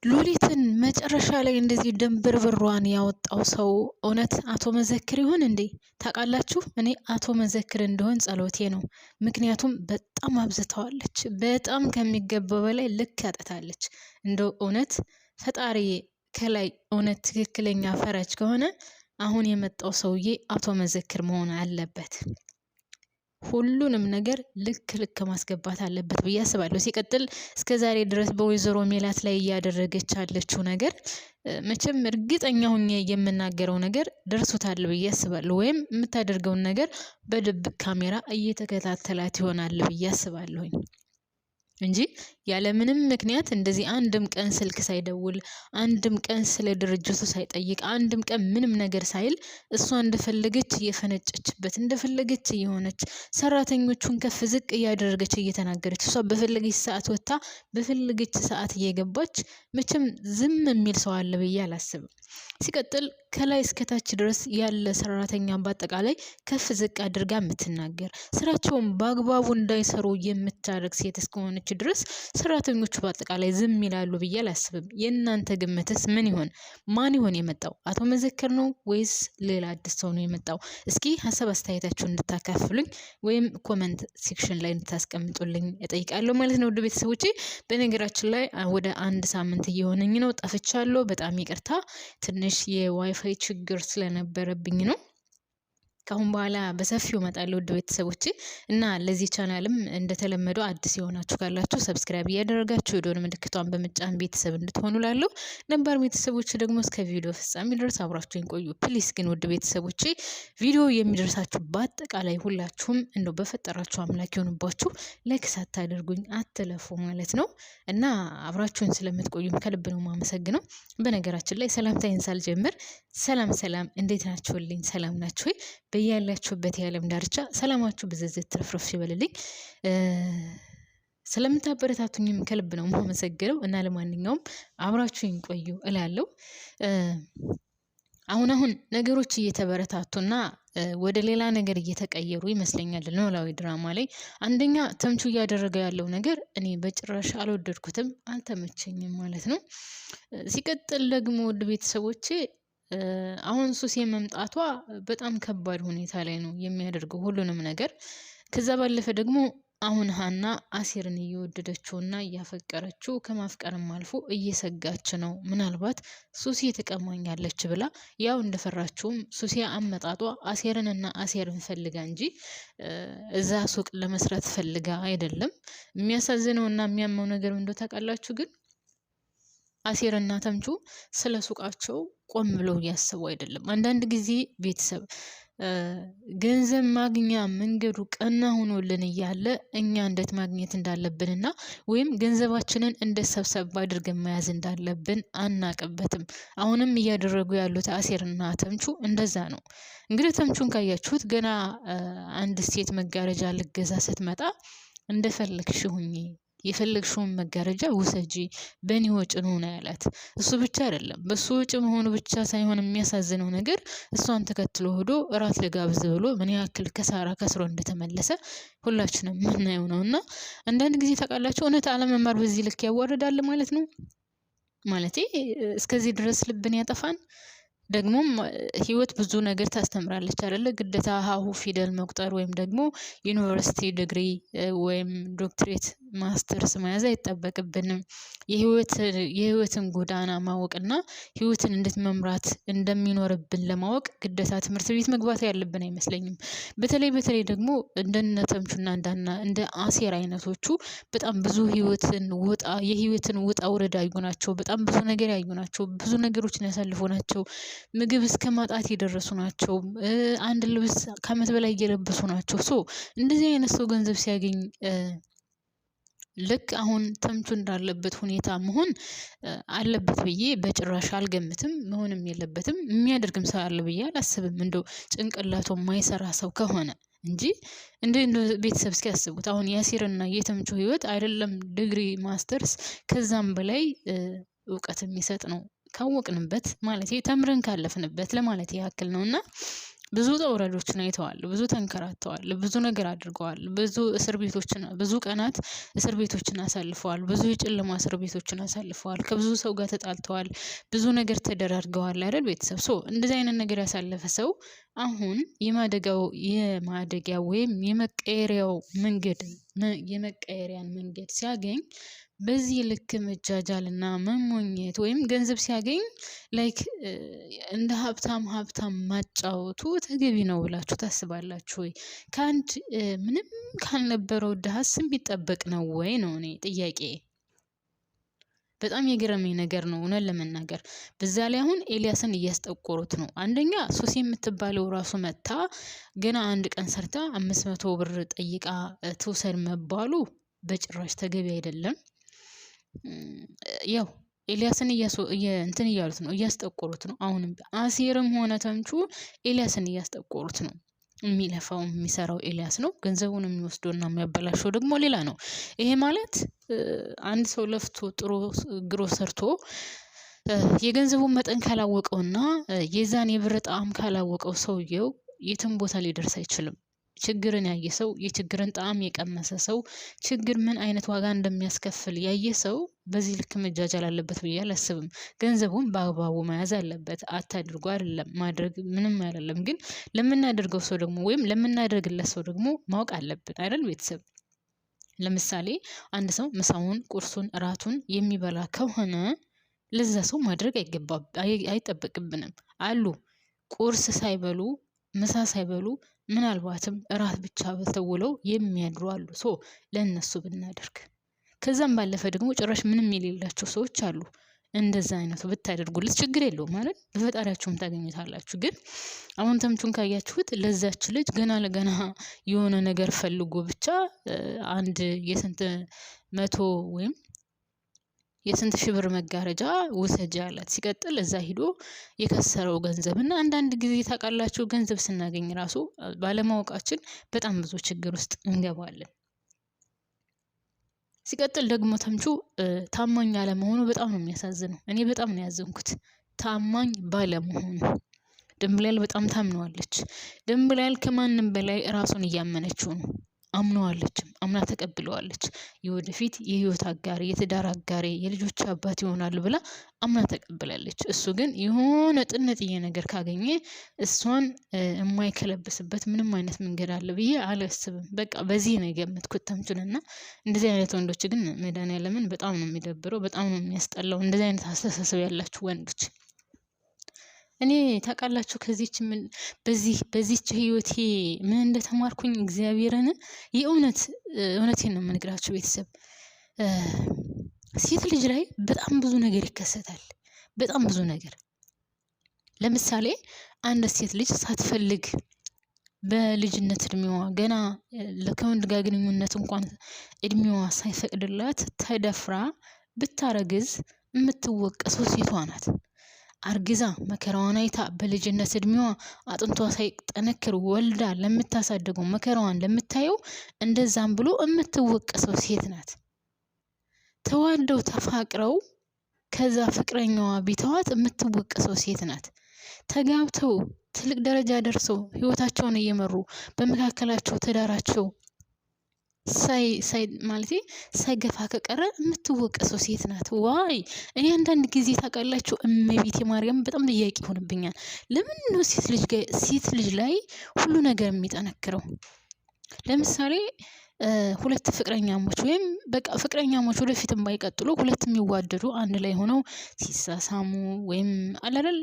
ሉሊትን መጨረሻ ላይ እንደዚህ ድንብርብሯን ያወጣው ሰው እውነት አቶ መዘክር ይሆን እንዴ? ታውቃላችሁ፣ እኔ አቶ መዘክር እንደሆን ጸሎቴ ነው። ምክንያቱም በጣም አብዝተዋለች። በጣም ከሚገባው በላይ ልክ ያጠታለች። እንደው እውነት ፈጣሪ ከላይ እውነት ትክክለኛ ፈራጅ ከሆነ አሁን የመጣው ሰውዬ አቶ መዘክር መሆን አለበት። ሁሉንም ነገር ልክ ማስገባት አለበት ብዬ አስባለሁ። ሲቀጥል እስከ ዛሬ ድረስ በወይዘሮ ሜላት ላይ እያደረገች ያለችው ነገር መቼም እርግጠኛ ሆኜ የምናገረው ነገር ደርሶታል ብዬ አስባለሁ። ወይም የምታደርገውን ነገር በድብቅ ካሜራ እየተከታተላት ይሆናል ብዬ አስባለሁኝ እንጂ ያለምንም ምክንያት እንደዚህ አንድም ቀን ስልክ ሳይደውል አንድም ቀን ስለ ድርጅቱ ሳይጠይቅ አንድም ቀን ምንም ነገር ሳይል እሷ እንደፈለገች እየፈነጨችበት እንደፈለገች እየሆነች ሰራተኞቹን ከፍ ዝቅ እያደረገች እየተናገረች እሷ በፈለገች ሰዓት ወጥታ በፈለገች ሰዓት እየገባች መቼም ዝም የሚል ሰው አለ ብዬ አላስብም። ሲቀጥል ከላይ እስከታች ድረስ ያለ ሰራተኛ በአጠቃላይ ከፍ ዝቅ አድርጋ የምትናገር ስራቸውን በአግባቡ እንዳይሰሩ የምታደርግ ሴት እስከሆነች ድረስ ሰራተኞቹ በአጠቃላይ ዝም ይላሉ ብዬ አላስብም። የእናንተ ግምትስ ምን ይሆን? ማን ይሆን የመጣው? አቶ መዘክር ነው ወይስ ሌላ አዲስ ሰው ነው የመጣው? እስኪ ሀሳብ አስተያየታችሁን እንድታካፍሉኝ ወይም ኮመንት ሴክሽን ላይ እንድታስቀምጡልኝ እጠይቃለሁ ማለት ነው። ውድ ቤተሰቦቼ በነገራችን ላይ ወደ 1 ሳምንት እየሆነኝ ነው ጠፍቻለሁ። በጣም ይቅርታ፣ ትንሽ የዋይፋይ ችግር ስለነበረብኝ ነው። ካሁን በኋላ በሰፊው እመጣለሁ ውድ ቤተሰቦቼ እና ለዚህ ቻናልም እንደተለመደው አዲስ የሆናችሁ ካላችሁ ሰብስክራይብ እያደረጋችሁ የደወል ምልክቷን በመጫን ቤተሰብ እንድትሆኑ ላለሁ። ነባር ቤተሰቦች ደግሞ እስከ ቪዲዮ ፍጻሜ ድረስ አብራችሁን ቆዩ ፕሊስ። ግን ውድ ቤተሰቦቼ ቪዲዮ የሚደርሳችሁ በአጠቃላይ ሁላችሁም እንደው በፈጠራችሁ አምላክ ይሁንባችሁ ላይክ ሳታደርጉኝ አትለፉ ማለት ነው እና አብራችሁን ስለምትቆዩም ከልብ ነው የማመሰግነው። በነገራችን ላይ ሰላምታዬን ሳልጀምር ሰላም እንዴት ናችሁልኝ? ሰላም ናችሁ ወይ? በያላችሁበት የዓለም ዳርቻ ሰላማችሁ ብዝዝት ትርፍርፍ ይበልልኝ። ስለምታበረታቱኝም ከልብ ነው የማመሰግነው እና ለማንኛውም አብራችሁኝ ቆዩ እላለሁ። አሁን ነገሮች እየተበረታቱና ወደ ሌላ ነገር እየተቀየሩ ይመስለኛል ኖላዊ ድራማ ላይ። አንደኛ ተምቹ እያደረገ ያለው ነገር እኔ በጭራሽ አልወደድኩትም፣ አልተመቸኝም ማለት ነው። ሲቀጥል ደግሞ ውድ ቤተሰቦቼ አሁን ሱሴ መምጣቷ በጣም ከባድ ሁኔታ ላይ ነው የሚያደርገው ሁሉንም ነገር። ከዛ ባለፈ ደግሞ አሁን ሀና አሴርን እየወደደችውና እያፈቀረችው ከማፍቀርም አልፎ እየሰጋች ነው። ምናልባት ሱሴ ትቀማኛለች ብላ ያው እንደፈራችውም ሱሴ አመጣጧ አሴርንና አሴርን ፈልጋ እንጂ እዛ ሱቅ ለመስራት ፈልጋ አይደለም። የሚያሳዝነውና የሚያመው ነገር እንደው ታውቃላችሁ ግን አሴርና ተምቹ ስለ ሱቃቸው ቆም ብለው እያሰቡ አይደለም። አንዳንድ ጊዜ ቤተሰብ ገንዘብ ማግኛ መንገዱ ቀና ሆኖልን እያለ እኛ እንዴት ማግኘት እንዳለብንና ወይም ገንዘባችንን እንዴት ሰብሰብ አድርገን መያዝ እንዳለብን አናቅበትም። አሁንም እያደረጉ ያሉት አሴርና ተምቹ እንደዛ ነው። እንግዲህ ተምቹን ካያችሁት ገና አንድ ሴት መጋረጃ ልገዛ ስትመጣ እንደፈለግሽ ሁኚ፣ የፈለግሽውን መጋረጃ ውሰጂ፣ በእኔ ወጪ ነው ያላት። እሱ ብቻ አይደለም፣ በሱ ወጪ መሆኑ ብቻ ሳይሆን የሚያሳዝነው ነገር እሷን ተከትሎ ሄዶ እራት ልጋብዝ ብሎ ምን ያክል ከሳራ ከስሮ እንደተመለሰ ሁላችንም የምናየው ነው። እና አንዳንድ ጊዜ ታውቃላችሁ እውነት አለመማር በዚህ ልክ ያዋርዳል ማለት ነው። ማለቴ እስከዚህ ድረስ ልብን ያጠፋን። ደግሞም ህይወት ብዙ ነገር ታስተምራለች አይደለ? ግዴታ ሀሁ ፊደል መቁጠር ወይም ደግሞ ዩኒቨርሲቲ ዲግሪ ወይም ዶክትሬት ማስተርስ መያዝ አይጠበቅብንም። የህይወትን ጎዳና ማወቅና ህይወትን እንዴት መምራት እንደሚኖርብን ለማወቅ ግዴታ ትምህርት ቤት መግባት ያለብን አይመስለኝም። በተለይ ደግሞ እንደነ ተምቹና እንደ አሴር አይነቶቹ በጣም ብዙ የህይወትን ውጣ ውረድ ያዩ ናቸው። በጣም ብዙ ነገር ያዩ ናቸው። ብዙ ነገሮችን ያሳልፉ ናቸው። ምግብ እስከ ማጣት የደረሱ ናቸው። አንድ ልብስ ከዓመት በላይ እየለበሱ ናቸው። እንደዚህ አይነት ሰው ገንዘብ ሲያገኝ ልክ አሁን ተምቹ እንዳለበት ሁኔታ መሆን አለበት ብዬ በጭራሽ አልገምትም። መሆንም የለበትም። የሚያደርግም ሰው አለ ብዬ አላስብም። እንደው ጭንቅላቱ የማይሰራ ሰው ከሆነ እንጂ እንደ ቤተሰብ እስኪያስቡት አሁን የአሴርና የተምቹ ህይወት አይደለም ዲግሪ ማስተርስ ከዛም በላይ እውቀት የሚሰጥ ነው። ካወቅንበት ማለት ተምረን ካለፍንበት ለማለት ያክል ነውና ብዙ ውጣ ውረዶችን አይተዋል፣ ብዙ ተንከራተዋል፣ ብዙ ነገር አድርገዋል፣ ብዙ ቀናት እስር ቤቶችን አሳልፈዋል፣ ብዙ የጨለማ እስር ቤቶችን አሳልፈዋል፣ ከብዙ ሰው ጋር ተጣልተዋል፣ ብዙ ነገር ተደራርገዋል አይደል ቤተሰብ። እንደዚህ አይነት ነገር ያሳለፈ ሰው አሁን የማደጊያ ወይም የመቀየሪያን መንገድ ሲያገኝ በዚህ ልክ መጃጃልና መሞኘት ወይም ገንዘብ ሲያገኝ ላይክ እንደ ሀብታም ማጫወቱ ተገቢ ነው ብላችሁ ታስባላችሁ ወይ? ከአንድ ምንም ካልነበረው ድሃስ የሚጠበቅ ነው ወይ ነው እኔ ጥያቄ። በጣም የገረመኝ ነገር ነው እውነት ለመናገር። በዛ ላይ አሁን ኤልያስን እያስጠቆሩት ነው። አንደኛ ሶሲ የምትባለው ራሱ መታ ገና አንድ ቀን ሰርታ 500 ብር ጠይቃ ትውሰድ መባሉ በጭራሽ ተገቢ አይደለም። ያው ኤልያስን እንትን እያሉት ነው፣ እያስጠቆሩት ነው። አሁንም አሲርም ሆነ ተምቹ ኤልያስን እያስጠቆሩት ነው። የሚለፋው የሚሰራው ኤልያስ ነው። ገንዘቡን የሚወስደውና የሚያበላሸው ደግሞ ሌላ ነው። ይሄ ማለት አንድ ሰው ለፍቶ ጥሮ ግሮ ሰርቶ የገንዘቡን መጠን ካላወቀውና የዛን የብር ጣዕም ካላወቀው ሰውየው የትም ቦታ ሊደርስ አይችልም። ችግርን ያየ ሰው፣ የችግርን ጣዕም የቀመሰ ሰው፣ ችግር ምን አይነት ዋጋ እንደሚያስከፍል ያየ ሰው በዚህ ልክ መጃጃል አለበት ብዬ አላስብም። ገንዘቡን በአግባቡ መያዝ አለበት። አታድርጉ አይደለም ማድረግ ምንም አይደለም፣ ግን ለምናደርገው ሰው ደግሞ ወይም ለምናደርግለት ሰው ደግሞ ማወቅ አለብን አይደል ቤተሰብ። ለምሳሌ አንድ ሰው ምሳውን፣ ቁርሱን፣ እራቱን የሚበላ ከሆነ ለዛ ሰው ማድረግ አይጠበቅብንም። አሉ ቁርስ ሳይበሉ ምሳ ሳይበሉ ምናልባትም እራት ብቻ በልተው ውለው የሚያድሩ አሉ። ለእነሱ ብናደርግ። ከዛም ባለፈ ደግሞ ጭራሽ ምንም የሌላቸው ሰዎች አሉ። እንደዛ አይነቱ ብታደርጉለት ችግር የለውም ማለት በፈጣሪያችሁም ታገኙታላችሁ። ግን አሁን ተምቹን ካያችሁት ለዛች ልጅ ገና ለገና የሆነ ነገር ፈልጎ ብቻ አንድ የስንት መቶ ወይም የስንት ሺህ ብር መጋረጃ ውሰጅ አላት። ሲቀጥል እዛ ሂዶ የከሰረው ገንዘብ እና አንዳንድ ጊዜ ታውቃላችሁ ገንዘብ ስናገኝ ራሱ ባለማወቃችን በጣም ብዙ ችግር ውስጥ እንገባለን። ሲቀጥል ደግሞ ተምቹ ታማኝ አለመሆኑ በጣም ነው የሚያሳዝነው። እኔ በጣም ነው ያዘንኩት ታማኝ ባለመሆኑ። ድንብላል በጣም ታምነዋለች። ድንብላል ከማንም በላይ ራሱን እያመነችው ነው። አምነዋለችም፣ አምና ተቀብለዋለች። የወደፊት የህይወት አጋሪ፣ የትዳር አጋሪ፣ የልጆች አባት ይሆናል ብላ አምና ተቀብላለች። እሱ ግን የሆነ ጥንጥዬ ነገር ካገኘ እሷን የማይከለብስበት ምንም አይነት መንገድ አለ ብዬ አላስብም። በቃ በዚህ ነው የገመትኩት ተምቹንና እንደዚህ አይነት ወንዶች ግን መድኃኒዓለምን በጣም ነው የሚደብረው፣ በጣም ነው የሚያስጠላው። እንደዚህ አይነት አስተሳሰብ ያላችሁ ወንዶች እኔ ታውቃላችሁ በዚህች ህይወቴ ምን እንደተማርኩኝ እግዚአብሔርን እውነቴን ነው የምነግራችሁ ቤተሰብ። ሴት ልጅ ላይ በጣም ብዙ ነገር ይከሰታል። በጣም ብዙ ነገር። ለምሳሌ አንድ ሴት ልጅ ሳትፈልግ በልጅነት እድሜዋ ገና ከወንድ ጋር ግንኙነት እንኳን እድሜዋ ሳይፈቅድላት ተደፍራ ብታረግዝ የምትወቀሰው ሴቷ ናት። አርግዛ መከራዋን አይታ በልጅነት እድሜዋ አጥንቷ ሳይጠነክር ወልዳ ለምታሳድገው መከራዋን ለምታየው እንደዛም ብሎ የምትወቀሰው ሴት ናት። ተዋደው ተፋቅረው ከዛ ፍቅረኛዋ ቢተዋት የምትወቀሰው ሴት ናት። ተጋብተው ትልቅ ደረጃ ደርሰው ህይወታቸውን እየመሩ በመካከላቸው ትዳራቸው ሳይገፋ ከቀረ የምትወቀሰው ሴት ናት። ዋይ እኔ አንዳንድ ጊዜ ታውቃላችሁ እመቤቴ ማርያም በጣም ጥያቄ ይሆንብኛል። ለምን ነው ሴት ልጅ ላይ ሁሉ ነገር የሚጠነክረው? ለምሳሌ ሁለት ፍቅረኛሞች ወይም በቃ ፍቅረኛሞች ወደፊትም ባይቀጥሉ ሁለት የሚዋደዱ አንድ ላይ ሆነው ሲሳሳሙ ወይም አላደል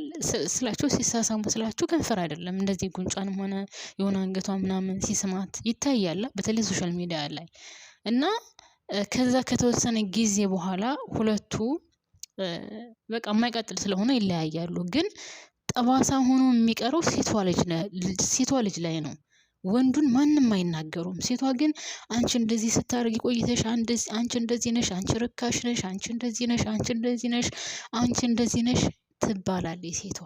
ስላቸው ሲሳሳሙ ስላቸው ከንፈር አይደለም እንደዚህ ጉንጯንም ሆነ የሆነ አንገቷ ምናምን ሲስማት ይታያል በተለይ ሶሻል ሚዲያ ላይ እና ከዛ ከተወሰነ ጊዜ በኋላ ሁለቱ በቃ የማይቀጥል ስለሆነ ይለያያሉ። ግን ጠባሳ ሆኖ የሚቀረው ሴቷ ልጅ ላይ ነው። ወንዱን ማንም አይናገሩም። ሴቷ ግን አንቺ እንደዚህ ስታደርጊ ቆይተሽ አንቺ እንደዚህ ነሽ፣ አንቺ ርካሽ ነሽ፣ አንቺ እንደዚህ ነሽ፣ አንቺ እንደዚህ ነሽ፣ አንቺ እንደዚህ ነሽ ትባላለች ሴቷ።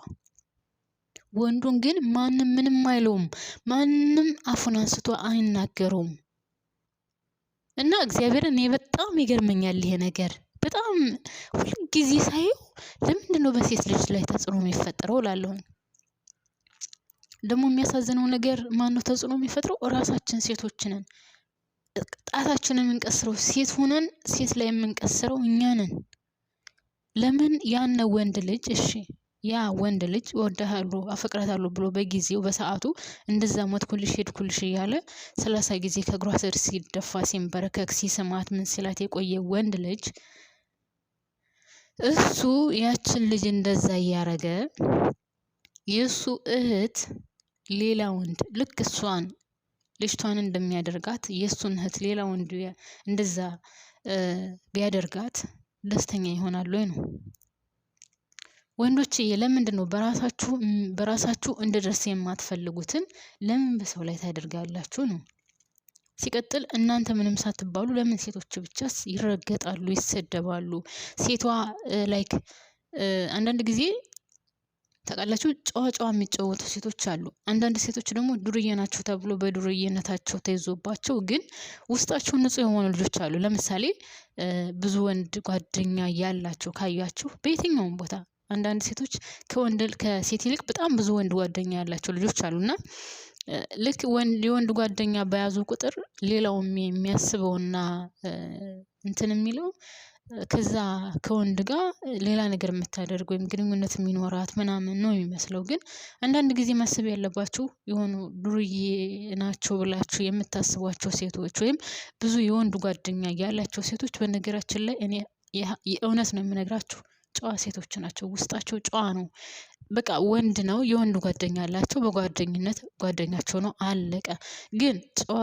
ወንዱን ግን ማንም ምንም አይለውም። ማንም አፉን አንስቶ አይናገረውም። እና እግዚአብሔርን እኔ በጣም ይገርመኛል ይሄ ነገር በጣም ሁልጊዜ ሳየው ለምንድን ነው በሴት ልጅ ላይ ተጽዕኖ የሚፈጠረው እላለሁ። ደግሞ የሚያሳዝነው ነገር ማነው ተጽዕኖ የሚፈጥረው? ራሳችን ሴቶች ነን። ጣታችንን የምንቀስረው ሴት ሆነን ሴት ላይ የምንቀስረው እኛ ነን። ለምን ያን ወንድ ልጅ እሺ ያ ወንድ ልጅ እወድሃለሁ አፈቅራታለሁ ብሎ በጊዜው በሰዓቱ እንደዛ ሞትኩልሽ ሄድኩልሽ እያለ 30 ጊዜ ከእግሯ ስር ሲደፋ ሲንበረከክ ሲስማት ምን ሲላት የቆየ ወንድ ልጅ እሱ ያችን ልጅ እንደዛ እያረገ የእሱ እህት ሌላ ወንድ ልክ እሷን ልጅቷን እንደሚያደርጋት የእሱን እህት ሌላ ወንድ እንደዛ ቢያደርጋት ደስተኛ ይሆናሉ ወይ ነው? ወንዶችዬ ለምንድን ነው በራሳችሁ እንድደርስ የማትፈልጉትን ለምን በሰው ላይ ታደርጋላችሁ ነው? ሲቀጥል እናንተ ምንም ሳትባሉ ለምን ሴቶች ብቻስ ይረገጣሉ ይሰደባሉ? ሴቷ ላይክ አንዳንድ ጊዜ ታውቃላችሁ ጨዋ የሚጫወቱ ሴቶች አሉ። አንዳንድ ሴቶች ደግሞ ዱርዬ ናቸው ተብሎ በዱርዬነታቸው ተይዞባቸው ግን ውስጣቸው ንጹህ የሆኑ ልጆች አሉ። ለምሳሌ ብዙ ወንድ ጓደኛ ያላቸው ካያችሁ በየትኛውም ቦታ አንዳንድ ሴቶች ከሴት ይልቅ በጣም ብዙ ወንድ ጓደኛ ያላቸው ልጆች አሉና ልክ የወንድ ጓደኛ በያዙ ቁጥር ሌላውም የሚያስበውና እንትን የሚለው ከዛ ከወንድ ጋር ሌላ ነገር የምታደርግ ወይም ግንኙነት የሚኖራት ምናምን ነው የሚመስለው። ግን አንዳንድ ጊዜ ማሰብ ያለባችሁ የሆኑ ዱርዬ ናቸው ብላችሁ የምታስቧቸው ሴቶች ወይም ብዙ የወንድ ጓደኛ ያላቸው ሴቶች በነገራችን ላይ እኔ የእውነት ነው የምነግራችሁ ጨዋ ሴቶች ናቸው። ውስጣቸው ጨዋ ነው። በቃ ወንድ ነው የወንድ ጓደኛ አላቸው በጓደኝነት ጓደኛቸው ነው አለቀ። ግን ጨዋ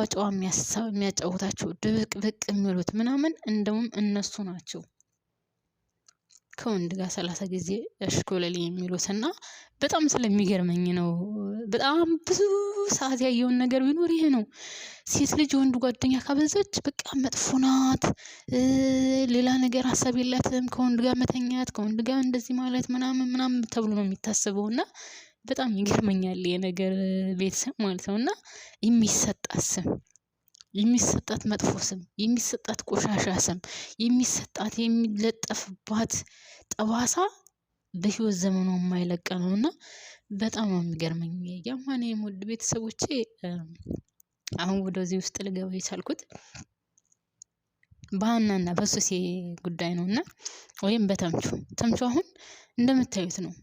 የሚያጫውታቸው ድብቅ ብቅ የሚሉት ምናምን እንደውም እነሱ ናቸው። ከወንድ ጋር 30 ጊዜ እሽኮለሌ የሚሉትና በጣም ስለሚገርመኝ ነው። በጣም ብዙ ሰዓት ያየውን ነገር ቢኖር ይሄ ነው። ሴት ልጅ ወንድ ጓደኛ ካበዛች በቃ መጥፎ ናት። ሌላ ነገር ሀሳብ የላትም ከወንድ ጋር መተኛት ከወንድ ጋር እንደዚህ ማለት ምናምን ተብሎ ነው የሚታሰበው። እና በጣም ይገርመኛል የነገር ቤተሰብ ማለት ነው። እና የሚሰጣት ስም የሚሰጣት መጥፎ ስም የሚሰጣት ቆሻሻ ስም የሚሰጣት የሚለጠፍባት ጠባሳ በህይወት ዘመኗ የማይለቀ ነውና በጣም ነው የሚገርመኝ። ያማኔ የሞድ ቤተሰቦቼ አሁን ወደዚህ ውስጥ ልገባ የቻልኩት በሀናና በሱሴ ጉዳይ ነውና ወይም ተምቹ አሁን እንደምታዩት ነው።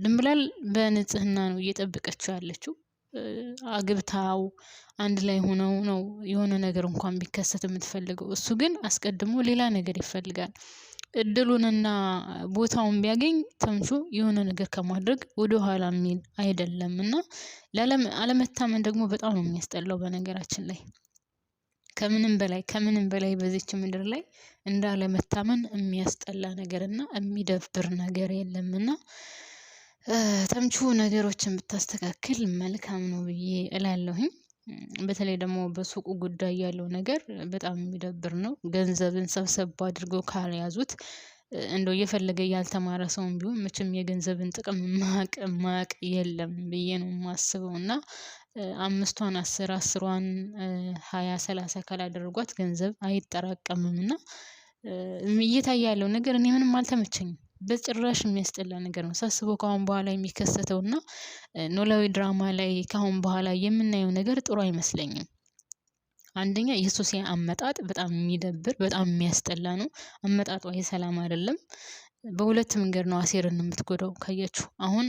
ድንብላል በንጽህና ነው እየጠበቀችው ያለችው። አግብታው አንድ ላይ ሆነው ነው የሆነ ነገር እንኳን ቢከሰት የምትፈልገው። እሱ ግን አስቀድሞ ሌላ ነገር ይፈልጋል። እድሉንና ቦታውን ቢያገኝ ተምቹ የሆነ ነገር ከማድረግ ወደ ኋላ የሚል አይደለምና አለመታመን ደግሞ በጣም ነው የሚያስጠላው። በነገራችን ላይ ከምንም በላይ በዚች ምድር ላይ እንዳለመታመን የሚያስጠላ ነገርና የሚደብር ነገር የለምና ተምቹ ነገሮችን ብታስተካክል መልካም ነው ብዬ እላለሁኝ። በተለይ ደግሞ በሱቁ ጉዳይ ያለው ነገር በጣም የሚደብር ነው። ገንዘብን ሰብሰብ አድርገው ካልያዙት እንደው የፈለገ ያልተማረ ሰውም ቢሆን መቼም የገንዘብን ጥቅም ማቅ የለም ብዬ ነው የማስበው። እና 5ቷን 10ሯን 20 30 ካላደረጓት ገንዘብ አይጠራቀምም። እና እየታየ ያለው ነገር እኔ ምንም አልተመቸኝም። በጭራሽ የሚያስጠላ ነገር ነው ሳስበው። ከአሁን በኋላ የሚከሰተው እና ኖላዊ ድራማ ላይ ከአሁን በኋላ የምናየው ነገር ጥሩ አይመስለኝም። አንደኛ የሱሴ አመጣጥ በጣም የሚደብር በጣም የሚያስጠላ ነው። አመጣጧ የሰላም አይደለም። በሁለት መንገድ ነው አሴርን የምትጎዳው ካያችሁ። አሁን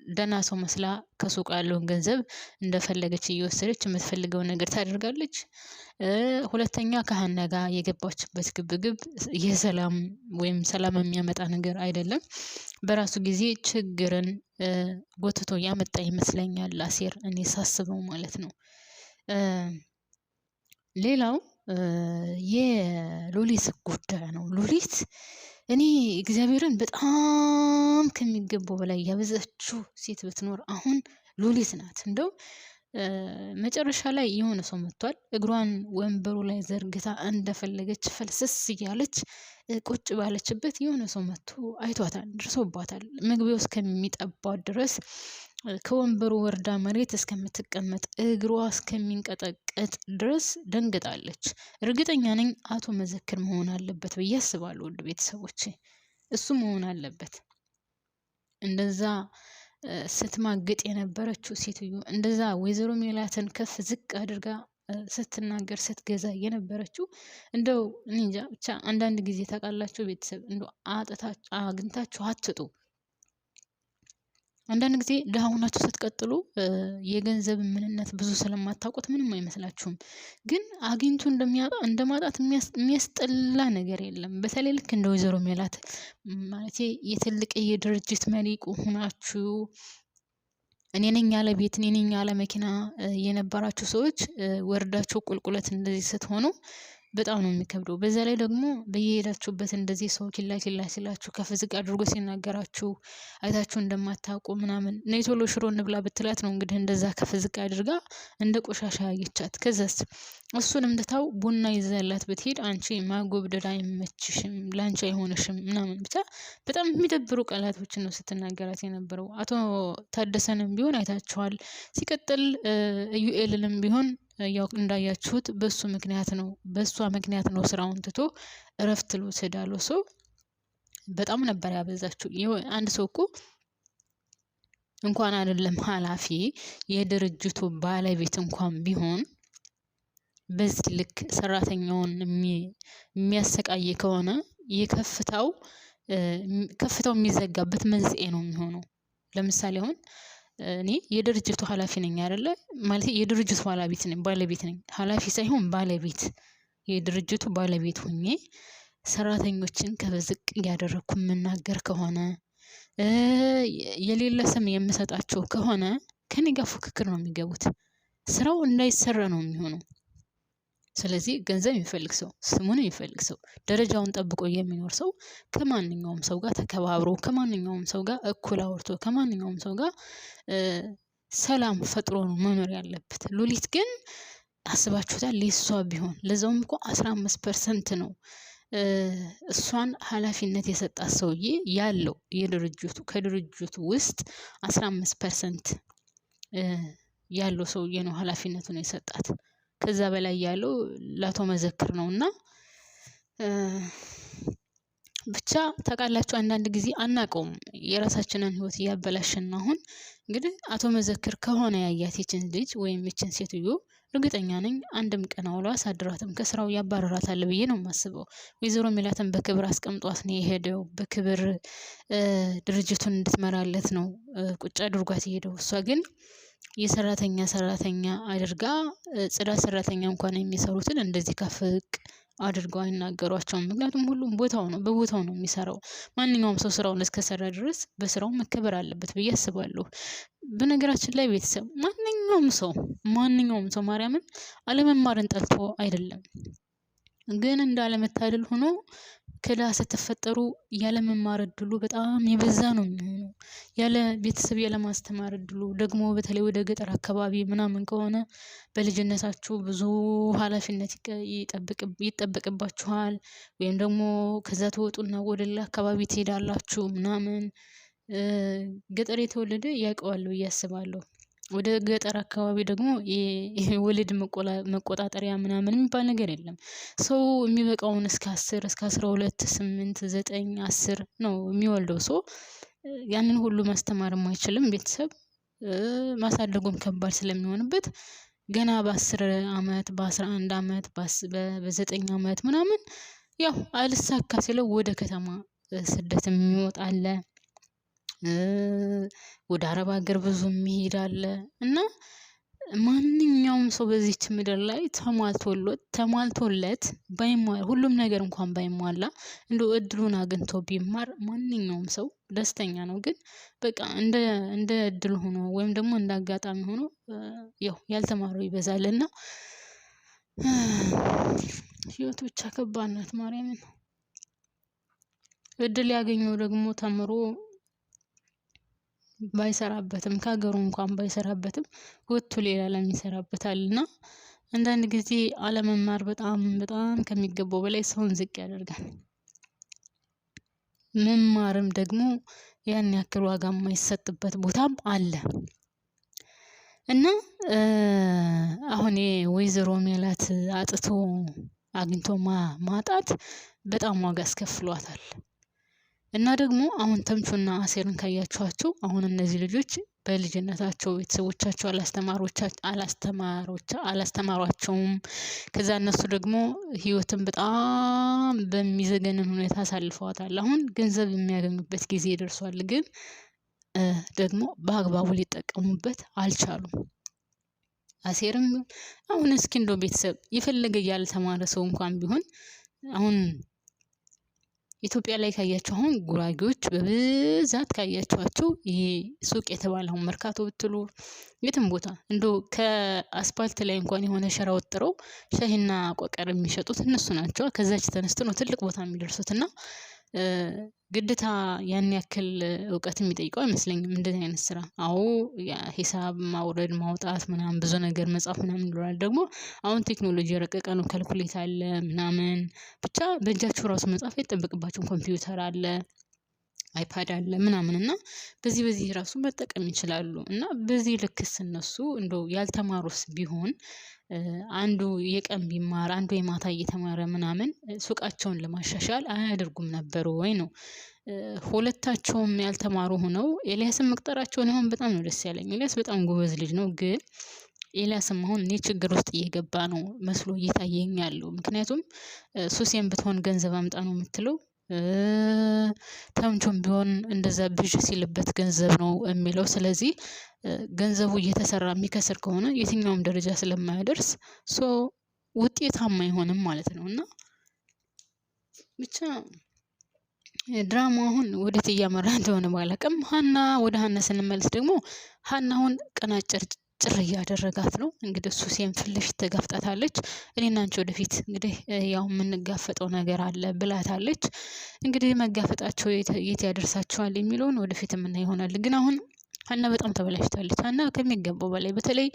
ደህና ሰው መስላ ከሱቅ ያለውን ገንዘብ እንደፈለገች እየወሰደች የምትፈልገውን ነገር ታደርጋለች። ሁለተኛ ከሀና ጋር የገባችበት ግብግብ የሰላም ወይም ሰላም የሚያመጣ ነገር አይደለም። በራሱ ጊዜ ችግርን ጎትቶ ያመጣ ይመስለኛል አሴር እኔ ሳስበው ማለት ነው። ሌላው የሉሊት ጉዳይ ነው። ሉሊት እኔ እግዚአብሔርን በጣም ከሚገባው በላይ ያበዛችው ሴት ብትኖር አሁን ሉሊት ናት። እንደው መጨረሻ ላይ የሆነ ሰው መጥቷል። እግሯን ወንበሩ ላይ ዘርግታ እንደፈለገች ፈልስስ እያለች ቁጭ ባለችበት የሆነ ሰው መጥቶ አይቷታል፣ ደርሶባታል። መግቢያው እስከሚጠባት ድረስ ከወንበሩ ወርዳ መሬት እስከምትቀመጥ እግሯ እስከሚንቀጠቀጥ ድረስ ደንግጣለች። እርግጠኛ ነኝ አቶ መዘክር መሆን አለበት ብዬ አስባለሁ። ውድ ቤተሰቦቼ እሱ መሆን አለበት። እንደዛ ስትማግጥ የነበረችው ሴትዮ እንደዛ ወይዘሮ ሜላትን ከፍ ዝቅ አድርጋ ስትናገር ስትገዛ የነበረችው እንደው እንጃ ብቻ አንዳንድ ጊዜ ታውቃላችሁ ቤተሰብ እንደው አግኝታችሁ አትጡ። አንዳንድ ጊዜ ድሃ ሆናችሁ ስትቀጥሉ የገንዘብ ምንነት ብዙ ስለማታውቁት ምንም አይመስላችሁም። ግን አግኝቶ እንደማጣት የሚያስጠላ ነገር የለም። በተለይ ልክ እንደ ወይዘሮ ሜላት ማለት የትልቅ የድርጅት መሪ ሆናችሁ እኔ ነኝ ያለ ቤት እኔ ነኝ ያለ መኪና የነበራችሁ ሰዎች ወርዳችሁ ቁልቁለት እንደዚህ ስትሆኑ በጣም ነው የሚከብደው። በዛ ላይ ደግሞ በየሄዳችሁበት እንደዚህ ሰው ኪላ ሲላችሁ ከፍ ዝቅ አድርጎ ሲናገራችሁ አይታችሁ እንደማታውቁ ምናምን ነይ ቶሎ ሽሮ እንብላ ብትላት ነው እንግዲህ እንደዛ ከፍ ዝቅ አድርጋ እንደ ቆሻሻ ያየቻት። ከዛስ እሱንም ትታው ቡና ይዘላት ብትሄድ አንቺ ማጎብደድ አይመችሽም፣ ላንቺ አይሆንሽም ምናምን ብቻ በጣም የሚደብሩ ቃላቶችን ነው ስትናገራት የነበረው። አቶ ታደሰንም ቢሆን አይታችኋል። ሲቀጥል ኢዩኤልንም ቢሆን ያው እንዳያችሁት በሱ ምክንያት ነው በሷ ምክንያት ነው ስራውን ትቶ እረፍት ልውሰድ አለው። ሰው በጣም ነበር ያበዛችሁ። አንድ ሰው እኮ እንኳን አይደለም ኃላፊ የድርጅቱ ባለቤት እንኳን ቢሆን በዚህ ልክ ሰራተኛውን የሚያሰቃይ ከሆነ የከፍታው የሚዘጋበት መንስኤ ነው የሚሆነው። ለምሳሌ አሁን እኔ የድርጅቱ ኃላፊ ነኝ አይደለ ማለት የድርጅቱ ባለቤት ነኝ ኃላፊ ሳይሆን ባለቤት የድርጅቱ ባለቤት ሆኜ ሰራተኞችን ከዝቅ ያደረኩ የምናገር ከሆነ የሌለ ስም የምሰጣቸው ከሆነ ከኔ ጋር ፉክክር ነው የሚገቡት። ስራው እንዳይሰራ ነው የሚሆነው። ስለዚህ ገንዘብ የሚፈልግ ሰው ስሙን የሚፈልግ ሰው ደረጃውን ጠብቆ የሚኖር ሰው ከማንኛውም ሰው ጋር ተከባብሮ ከማንኛውም ሰው ጋር እኩል አውርቶ ከማንኛውም ሰው ጋር ሰላም ፈጥሮ ነው መኖር ያለበት። ሉሊት ግን አስባችሁታል? ለሷ ቢሆን ለዛውም እኮ 15% ነው እሷን ኃላፊነት የሰጣት ሰውዬ ያለው ከድርጅቱ ውስጥ 15% ያለው ሰውዬ ነው ኃላፊነቱን የሰጣት። ከዛ በላይ ያለው ለአቶ መዘክር ነውና ብቻ ታውቃላችሁ አንዳንድ ጊዜ አናውቀውም የራሳችንን ህይወት እያበላሽን ነው። አሁን እንግዲህ አቶ መዘክር ከሆነ ያያት ይችን ልጅ ወይም ይችን ሴትዮ እርግጠኛ ነኝ አንድም ቀን አውሎ አሳድራትም ከስራው ያባረራታል ብዬ ነው የማስበው። ወይዘሮ ሜላትን በክብር አስቀምጧት ነው የሄደው። በክብር ድርጅቱን እንድትመራለት ነው ቁጭ አድርጓት የሄደው። እሷ ግን የሰራተኛ አድርጋ ጽዳት ሰራተኛ እንኳን የሚሰሩትን እንደዚህ ከፍቅ አድርገው አይናገሯቸውም። ምክንያቱም ሁሉም በቦታው ነው የሚሰራው። ማንኛውም ሰው ስራውን እስከሰራ ድረስ በስራው መከበር አለበት ብዬ አስባለሁ። በነገራችን ላይ ቤተሰብ ማንኛውም ሰው ማርያምን አለመማርን ጠልቶ አይደለም። ግን እንዳለመታደል ሆኖ ከዳ ስትፈጠሩ ያለመማር እድሉ በጣም የበዛ ነው የሚሆነው። ያለ ቤተሰብ ያለማስተማር እድሉ ደግሞ በተለይ ወደ ገጠር አካባቢ ምናምን ከሆነ በልጅነታችሁ ብዙ ኃላፊነት ይጠበቅባችኋል። ወይም ደግሞ ከዛ ትወጡና ወደ ሌላ አካባቢ ትሄዳላችሁ ምናምን። ገጠር የተወለደ ያውቀዋል ብዬ አስባለሁ። ወደ ገጠር አካባቢ ደግሞ የወሊድ መቆጣጠሪያ ምናምን የሚባል ነገር የለም። ሰው የሚበቃውን እስከ 10 እስከ 12 8 9 10 ነው የሚወልደው። ሰው ያንን ሁሉ ማስተማርም አይችልም። ቤተሰብ ማሳደጉም ከባድ ስለሚሆንበት ገና በ10 አመት በ11 አመት በ9 አመት ምናምን ያው አልሳካ ሲለው ወደ ከተማ ስደት የሚወጣ አለ። ወደ አረብ ሀገር ብዙ የሚሄድ አለ። እና ማንኛውም ሰው በዚህች ምድር ላይ ተሟልቶለት ባይሟላ ሁሉም ነገር እንኳን ባይሟላ እንደው እድሉን አግኝቶ ቢማር ማንኛውም ሰው ደስተኛ ነው። ግን በቃ እንደ እድል ሆኖ ወይም ደግሞ እንደ አጋጣሚ ሆኖ ያው ያልተማረው ይበዛልና ህይወት ብቻ ከባድ ናት። ማርያምን እድል ያገኘው ደግሞ ተምሮ ባይሰራበትም ከሀገሩ እንኳን ባይሰራበትም ወጥቶ ሌላ ለሚሰራበታልና አንዳንድ ጊዜ አለመማር በጣም ከሚገባው በላይ ሰውን ዝቅ ያደርጋል። መማርም ደግሞ ያን ያክል ዋጋ የማይሰጥበት ቦታም አለ። እና አሁን ወይዘሮ ሜላት አግኝቶ ማጣት በጣም ዋጋ አስከፍሏታል። እና ደግሞ አሁን ተምቹና አሴርን ካያችኋቸው አሁን እነዚህ ልጆች በልጅነታቸው ቤተሰቦቻቸው አላስተማሯቸውም። ከዛ እነሱ ደግሞ ህይወትን በጣም በሚዘገንን ሁኔታ አሳልፈዋታል። አሁን ገንዘብ የሚያገኙበት ጊዜ ደርሷል፣ ግን ደግሞ በአግባቡ ሊጠቀሙበት አልቻሉም። አሴርም አሁን እስኪ እንደው ቤተሰብ የፈለገ ያልተማረ ሰው እንኳን ቢሆን አሁን ኢትዮጵያ ላይ ካያችሁ አሁን ጉራጌዎች በብዛት ካያችኋቸው ይሄ ሱቅ የተባለውን መርካቶ ብትሉ የትም ቦታ እንደው ከአስፓልት ላይ እንኳን የሆነ ሸራ ወጥረው ሻይና ቆቀር የሚሸጡት እነሱ ናቸው። ከዛች ተነስተው ነው ትልቅ ቦታ የሚደርሱት እና ግዴታ ያን ያክል እውቀት የሚጠይቀው አይመስለኝም እንደዚህ አይነት ስራ። አዎ ሂሳብ ማውረድ ማውጣት ምናምን ብዙ ነገር መጻፍ ምናምን ይኖራል። ደግሞ አሁን ቴክኖሎጂ የረቀቀ ነው። ካልኩሌት አለ ምናምን ብቻ በእጃችሁ ራሱ መጻፍ አይጠበቅባችሁም። ኮምፒውተር አለ፣ አይፓድ አለ ምናምን እና በዚህ ራሱ መጠቀም ይችላሉ። እና በዚህ ልክስ እነሱ እንደው ያልተማሩስ ቢሆን አንዱ የቀን ቢማር አንዱ የማታ እየተማረ ምናምን ሱቃቸውን ለማሻሻል አያደርጉም ነበር ወይ ነው። ሁለታቸውም ያልተማሩ ሆነው ኤልያስን መቅጠራቸውን አሁን በጣም ነው ደስ ያለኝ። ኤልያስ በጣም ጎበዝ ልጅ ነው፣ ግን ኤልያስም አሁን እኔ ችግር ውስጥ እየገባ ነው መስሎ እየታየኝ ያለው። ምክንያቱም ሱሴን ብትሆን ገንዘብ አምጣ ነው የምትለው፣ ተምቹም ቢሆን እንደዛ ብዥ ሲልበት ገንዘብ ነው የሚለው። ስለዚህ ገንዘቡ እየተሰራ የሚከስር ከሆነ የትኛውም ደረጃ ስለማያደርስ ውጤታማ አይሆንም ማለት ነው። እና ብቻ ድራማው አሁን ወዴት እያመራ እንደሆነ ባላውቅም ወደ ሀና ስንመለስ ደግሞ ሀና አሁን ቀናጭር ጭር እያደረጋት ነው። እንግዲህ ሱሴን ፊት ለፊት ተጋፍጣታለች። እኔና አንቺ ወደፊት እንግዲህ ያው የምንጋፈጠው ነገር አለ ብላታለች። እንግዲህ መጋፈጣቸው የት ያደርሳቸዋል የሚለውን ወደፊት የምናየው ይሆናል። ግን አሁን ሀና በጣም ተበላሽታለች። ሀና ከሚገባው በላይ በተለይ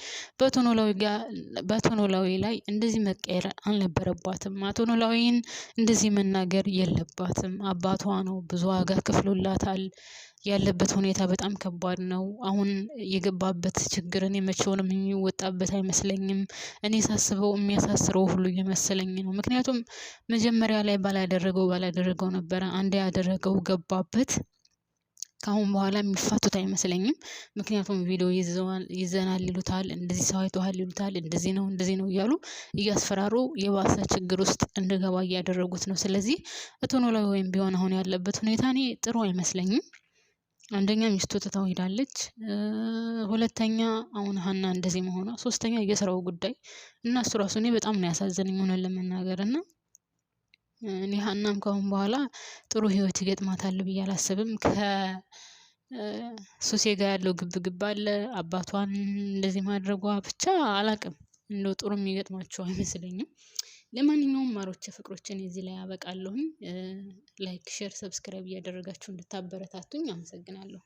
በአቶ ኖላዊ ላይ እንደዚህ መቀየር አልነበረባትም። አቶ ኖላዊን እንደዚህ መናገር የለባትም። አባቷ ነው፣ ብዙ ዋጋ ከፍሎላታል። ያለበት ሁኔታ በጣም ከባድ ነው። አሁን የገባበት ችግርን የመቼውንም የሚወጣበት አይመስለኝም። እኔ ሳስበው የሚያሳስረው ሁሉ እየመሰለኝ ነው። ምክንያቱም መጀመሪያ ላይ ባላደረገው ነበረ፣ አንድ ያደረገው ገባበት። ከአሁን በኋላ የሚፋቱት አይመስለኝም። ምክንያቱም ቪዲዮ ይዘናል ይሉታል፣ እንደዚህ ሰው አይተዋል ይሉታል፣ እንደዚህ ነው እያሉ እያስፈራሩ የባሰ ችግር ውስጥ እንድገባ እያደረጉት ነው። ስለዚህ አቶ ኖላዊ ወይም ቢሆን አሁን ያለበት ሁኔታ እኔ ጥሩ አይመስለኝም። አንደኛ ሚስቱ ትታው ሄዳለች፣ ሁለተኛ አሁን ሀና እንደዚህ መሆኗ፣ ሶስተኛ የስራው ጉዳይ እና እሱ ራሱ እኔ በጣም ነው ያሳዘነኝ ሆነን ለመናገር። እና እኔ ሀናም ከአሁን በኋላ ጥሩ ህይወት ይገጥማታል ብዬ አላስብም። ከሱሴ ጋር ያለው ግብ አለ፣ አባቷን እንደዚህ ማድረጓ ብቻ አላቅም። እንደው ጥሩ የሚገጥማቸው አይመስለኝም። ለማንኛውም ማሮቼ ፍቅሮችን እዚህ ላይ አበቃለሁኝ። ላይክ፣ ሼር፣ ሰብስክራይብ እያደረጋችሁ እንድታበረታቱኝ አመሰግናለሁ።